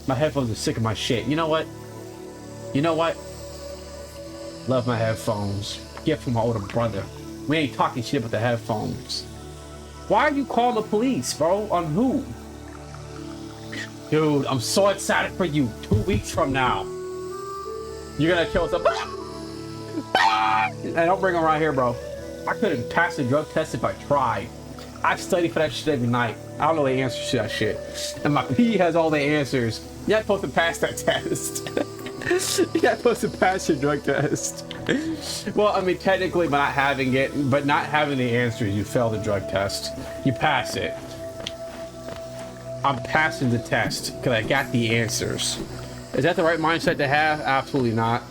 My headphones are sick of my shit. You know what? You know what? Love my headphones. Gift from my older brother. We ain't talking shit about the headphones. Why are you calling the police, bro? On who? Dude, I'm so excited for you. 2 weeks from now. You're gonna kill us up. And don't bring them right here, bro. I couldn't pass the drug test if I tried. I study for that shit every night. I don't know the answers to that shit. And my P has all the answers. You're not supposed to pass that test. You're not supposed to pass your drug test. Well, I mean, technically, by not having it, but not having the answers, you fail the drug test. You pass it. I'm passing the test because I got the answers. Is that the right mindset to have? Absolutely not.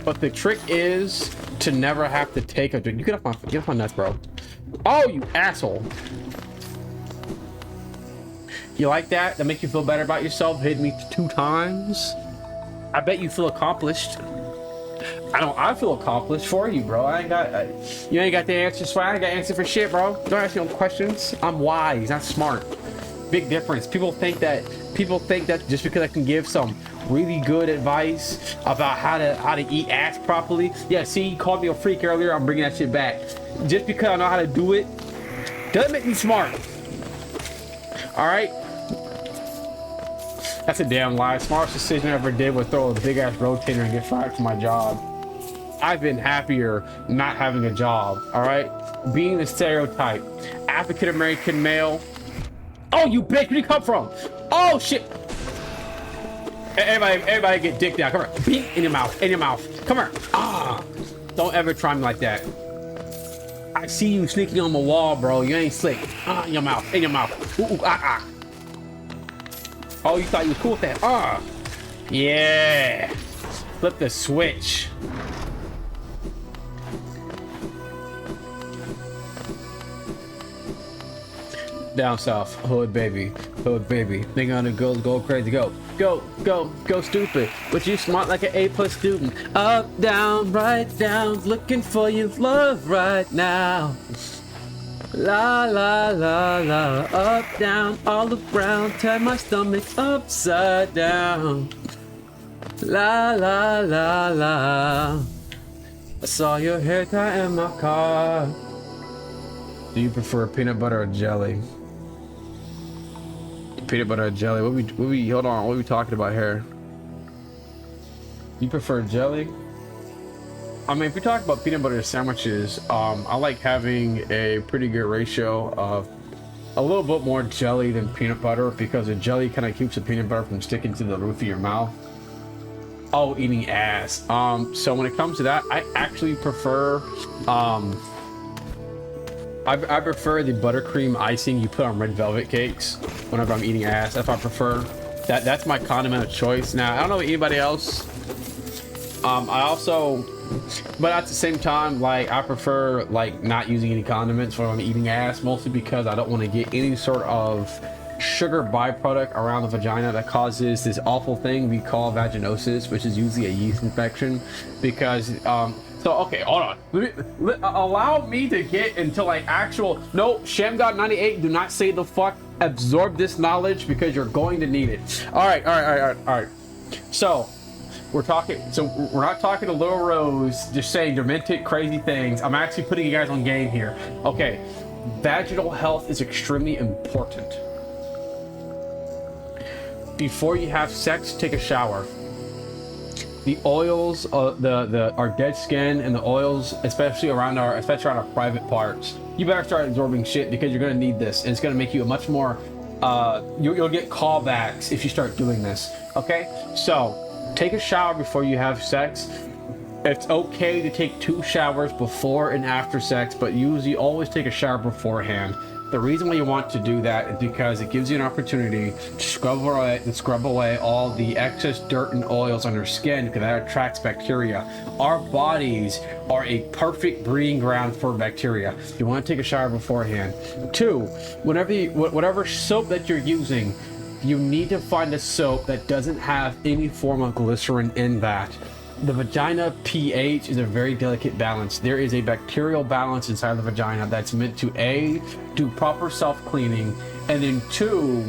But the trick is to never have to take a drink. You get off my nuts, bro. Oh, you asshole. You like that? That make you feel better about yourself? Hitting me 2 times? I bet you feel accomplished. I feel accomplished for you, bro. You ain't got the answers for. I ain't got answer for shit, bro. Don't ask me no questions. I'm wise, not smart. Big difference. People think that just because I can give some really good advice about how to eat ass properly. Yeah, see, you called me a freak earlier. I'm bringing that shit back. Just because I know how to do it doesn't make me smart. All right. That's a damn lie. Smartest decision I ever did was throw a big ass rotator and get fired from my job. I've been happier not having a job. All right. Being the stereotype, African American male. Oh, you bitch! Where'd you come from? Oh shit! Everybody get dick down. Come here. Beat in your mouth. In your mouth. Come here. Ah! Don't ever try me like that. I see you sneaking on the wall, bro. You ain't slick. Ah, in your mouth. In your mouth. Ooh, ooh, ah, ah. Oh, you thought you was cool with that? Ah. Yeah. Flip the switch. Down south, hood baby, think on the girls go crazy, go stupid, but you smart like an A+ student. Up, down, right down, looking for your love right now. La la la la, up, down, all around, turn my stomach upside down. La la la la, I saw your hair tie in my car. Do you prefer peanut butter or jelly? Peanut butter or jelly? Hold on, what are we talking about here? You prefer jelly? I mean, if we talk about peanut butter sandwiches, I like having a pretty good ratio of a little bit more jelly than peanut butter, because the jelly kind of keeps the peanut butter from sticking to the roof of your mouth. Oh, eating ass. So when it comes to that, I actually prefer I prefer the buttercream icing you put on red velvet cakes whenever I'm eating ass. That's what I prefer. That's my condiment of choice. Now, I don't know about anybody else. I also, but at the same time, like, I prefer like not using any condiments when I'm eating ass, mostly because I don't want to get any sort of sugar byproduct around the vagina that causes this awful thing we call vaginosis, which is usually a yeast infection. Because so okay, hold on. Allow me to get into like actual. No, ShamGod98, do not say the fuck. Absorb this knowledge because you're going to need it. All right. So we're talking. So we're not talking to Little Rose just saying demented crazy things. I'm actually putting you guys on game here. Okay, vaginal health is extremely important. Before you have sex, take a shower. The oils, our dead skin and the oils, especially around our private parts, you better start absorbing shit, because you're gonna need this, and it's gonna make you a much more. You'll get callbacks if you start doing this. Okay, so take a shower before you have sex. It's okay to take 2 showers before and after sex, but usually always take a shower beforehand. The reason why you want to do that is because it gives you an opportunity to scrub away all the excess dirt and oils on your skin, because that attracts bacteria. Our bodies are a perfect breeding ground for bacteria. You want to take a shower beforehand. 2, whatever soap that you're using, you need to find a soap that doesn't have any form of glycerin in that. The vagina pH is a very delicate balance. There is a bacterial balance inside the vagina that's meant to A, do proper self-cleaning, and then 2,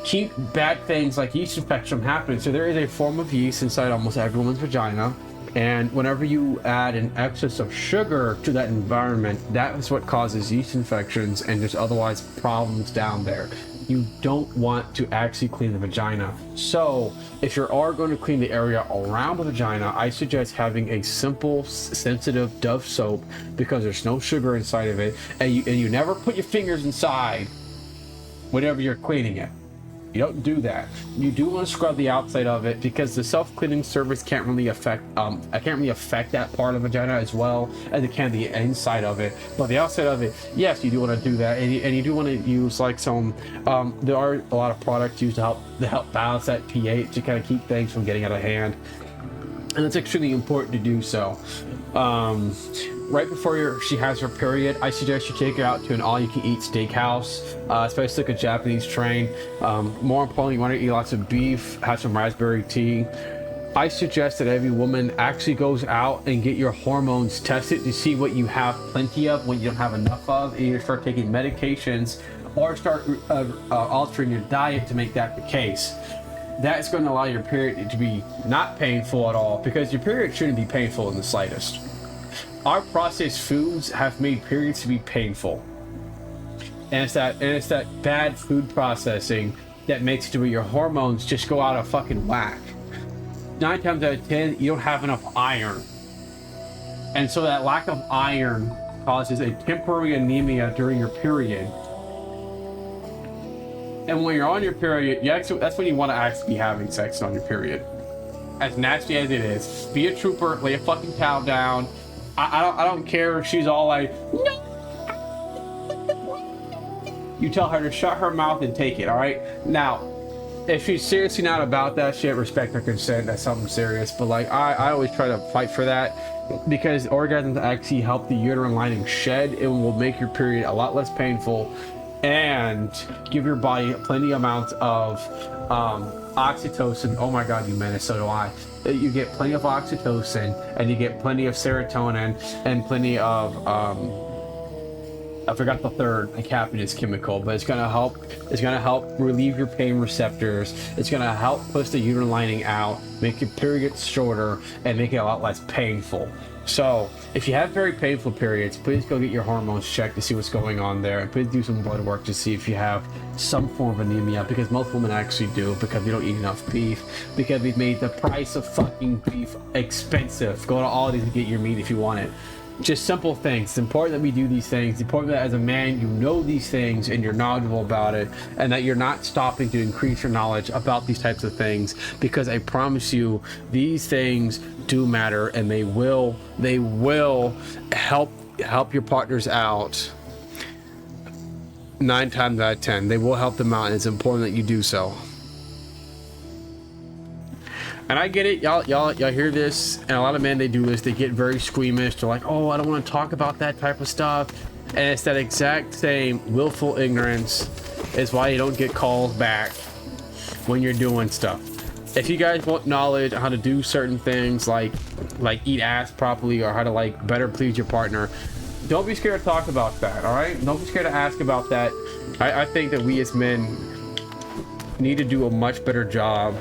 keep bad things like yeast infection from happening. So there is a form of yeast inside almost every woman's vagina. And whenever you add an excess of sugar to that environment, that is what causes yeast infections and just otherwise problems down there. You don't want to actually clean the vagina. So if you are going to clean the area around the vagina, I suggest having a simple, sensitive Dove soap, because there's no sugar inside of it, and you never put your fingers inside whenever you're cleaning it. You don't do that. You do want to scrub the outside of it, because the self-cleaning service can't really affect that part of the vagina as well as it can the inside of it. But the outside of it, yes, you do want to do that, and you do want to use like some. There are a lot of products used to help balance that pH, to kind of keep things from getting out of hand, and it's extremely important to do so. Right before she has her period, I suggest you take her out to an all-you-can-eat steakhouse, especially like a Japanese train. More importantly, you want to eat lots of beef, have some raspberry tea. I suggest that every woman actually goes out and get your hormones tested to see what you have plenty of, what you don't have enough of, and either start taking medications or start altering your diet to make that the case. That's going to allow your period to be not painful at all, because your period shouldn't be painful in the slightest. Our processed foods have made periods to be painful, and it's that bad food processing that makes it to where your hormones just go out of fucking whack. 9 times out of 10, you don't have enough iron, and so that lack of iron causes a temporary anemia during your period. And when you're on your period, that's when you want to actually be having sex on your period. As nasty as it is, be a trooper, lay a fucking towel down. I don't care if she's all like, no. You tell her to shut her mouth and take it, all right? Now, if she's seriously not about that shit, respect her consent. That's something serious. But like, I always try to fight for that, because orgasms actually help the uterine lining shed. It will make your period a lot less painful and give your body plenty amounts of oxytocin. Oh my god, you menace, so do I. You get plenty of oxytocin, and you get plenty of serotonin, and plenty of I forgot the third happiness chemical, but it's gonna help relieve your pain receptors. It's gonna help push the uterine lining out, make your periods shorter, and make it a lot less painful. So if you have very painful periods, please go get your hormones checked to see what's going on there, and please do some blood work to see if you have some form of anemia, because most women actually do, because we don't eat enough beef, because we've made the price of fucking beef expensive. Go to Aldi to get your meat if you want it. Just simple things. It's important that we do these things. It's important that as a man you know these things and you're knowledgeable about it, and that you're not stopping to increase your knowledge about these types of things, because I promise you these things do matter, and they will help your partners out 9 times out of 10. They will help them out, and it's important that you do so. And I get it, y'all hear this, and a lot of men, they do this, they get very squeamish. They're like, oh, I don't want to talk about that type of stuff. And it's that exact same willful ignorance is why you don't get calls back when you're doing stuff. If you guys want knowledge on how to do certain things, like eat ass properly, or how to like better please your partner, don't be scared to talk about that, all right? Don't be scared to ask about that. I think that we as men need to do a much better job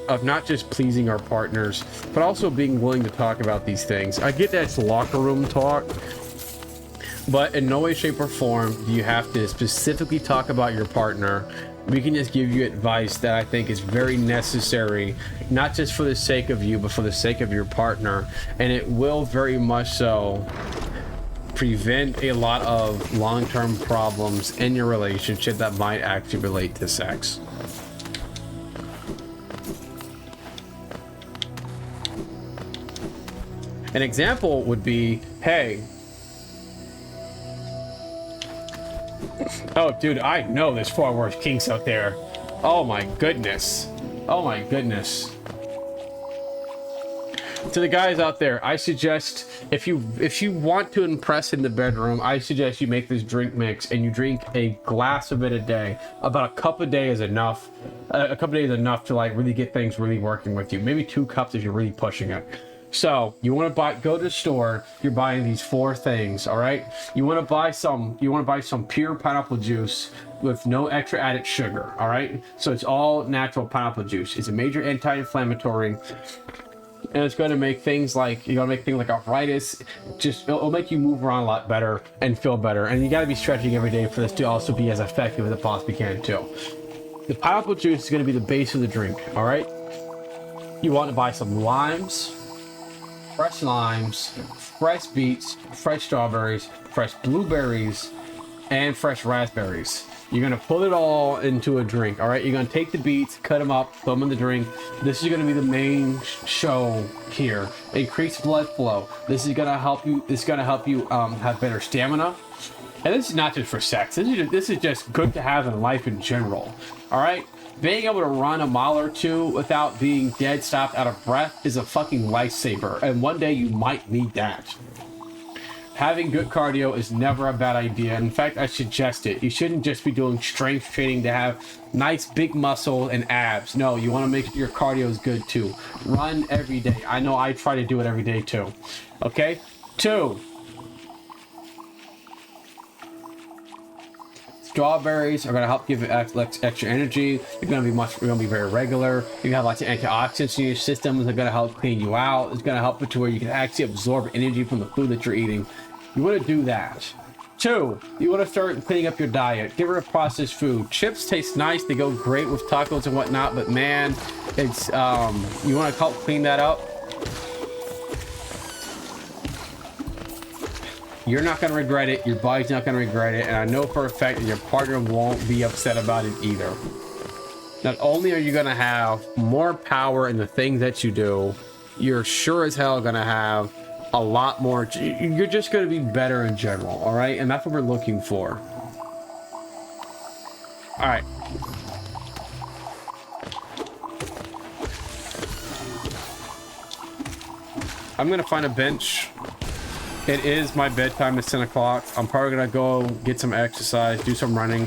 of not just pleasing our partners, but also being willing to talk about these things. I get that it's locker room talk, but in no way, shape, or form do you have to specifically talk about your partner. We can just give you advice that I think is very necessary, not just for the sake of you, but for the sake of your partner. And it will very much so prevent a lot of long-term problems in your relationship that might actually relate to sex. An example would be, hey, oh dude, I know there's far worse kinks out there. Oh my goodness. Oh my goodness. To the guys out there, I suggest if you want to impress in the bedroom, I suggest you make this drink mix and you drink a glass of it a day. About a cup a day is enough. A cup a day is enough to like really get things really working with you. Maybe 2 cups if you're really pushing it. So you want to go to the store. You're buying these 4 things. All right. You want to buy some pure pineapple juice with no extra added sugar. All right. So it's all natural pineapple juice. It's a major anti-inflammatory, and it's going to make things like arthritis. It'll make you move around a lot better and feel better. And you got to be stretching every day for this to also be as effective as it possibly can too. The pineapple juice is going to be the base of the drink. All right. You want to buy some limes. Fresh limes, fresh beets, fresh strawberries, fresh blueberries, and fresh raspberries. You're gonna put it all into a drink. All right, you're gonna take the beets, cut them up, throw them in the drink. This is gonna be the main show here. Increase blood flow. This is gonna help you. This is gonna help you have better stamina. And this is not just for sex. This is just good to have in life in general. All right. Being able to run a mile or 2 without being dead stopped out of breath is a fucking lifesaver, and one day you might need that. Having good cardio is never a bad idea. In fact, I suggest it. You shouldn't just be doing strength training to have nice big muscle and abs. No, you want to make sure your cardio is good too. Run every day. I know I try to do it every day too. Okay? 2. Strawberries are going to help give you extra energy. You're going to be very regular. You have lots of antioxidants in your system. They're going to help clean you out. It's going to help it to where you can actually absorb energy from the food that you're eating. You want to do that. 2, you want to start cleaning up your diet. Get rid of processed food. Chips taste nice. They go great with tacos and whatnot, but man, it's you want to help clean that up. You're not going to regret it. Your body's not going to regret it. And I know for a fact that your partner won't be upset about it either. Not only are you going to have more power in the things that you do, you're sure as hell going to have a lot more. You're just going to be better in general. All right. And that's what we're looking for. All right. I'm going to find a bench. It is my bedtime. It's 10 o'clock. I'm probably gonna go get some exercise, do some running.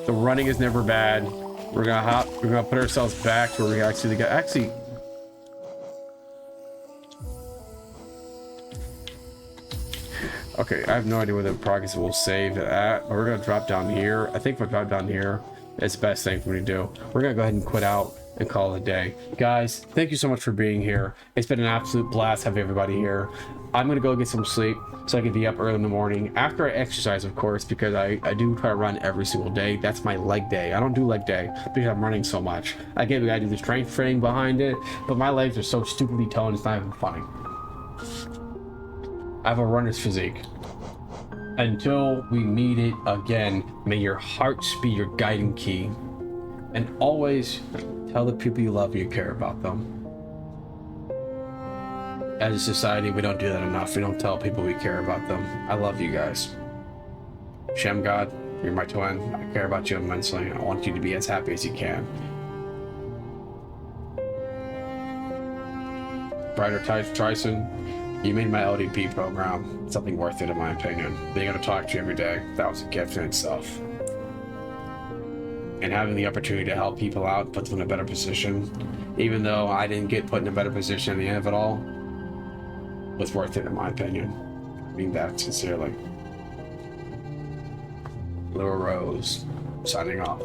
The running is never bad. We're gonna put ourselves back to where we actually get okay, I have no idea where the progress will save at, but we're gonna drop down here. I think if I drop down here, it's the best thing for me to do. We're gonna go ahead and quit out and call it a day. Guys, thank you so much for being here. It's been an absolute blast having everybody here. I'm gonna go get some sleep so I can be up early in the morning after I exercise, of course, because I do try to run every single day. That's my leg day. I don't do leg day because I'm running so much. Again, I do the strength training behind it, but my legs are so stupidly toned, it's not even funny. I have a runner's physique. Until we meet it again, may your hearts be your guiding key. And always tell the people you love you care about them. As a society, we don't do that enough. We don't tell people we care about them. I love you guys. Shem God, you're my twin. I care about you immensely. I want you to be as happy as you can. Brighter Tyson, you made my LDP program something worth it in my opinion. Being able to talk to you every day, that was a gift in itself. And having the opportunity to help people out, put them in a better position, even though I didn't get put in a better position at the end of it all, was worth it in my opinion. I mean that sincerely. Laura Rose, signing off.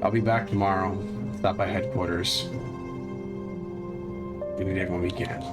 I'll be back tomorrow. Stop by headquarters. Give me day one weekend.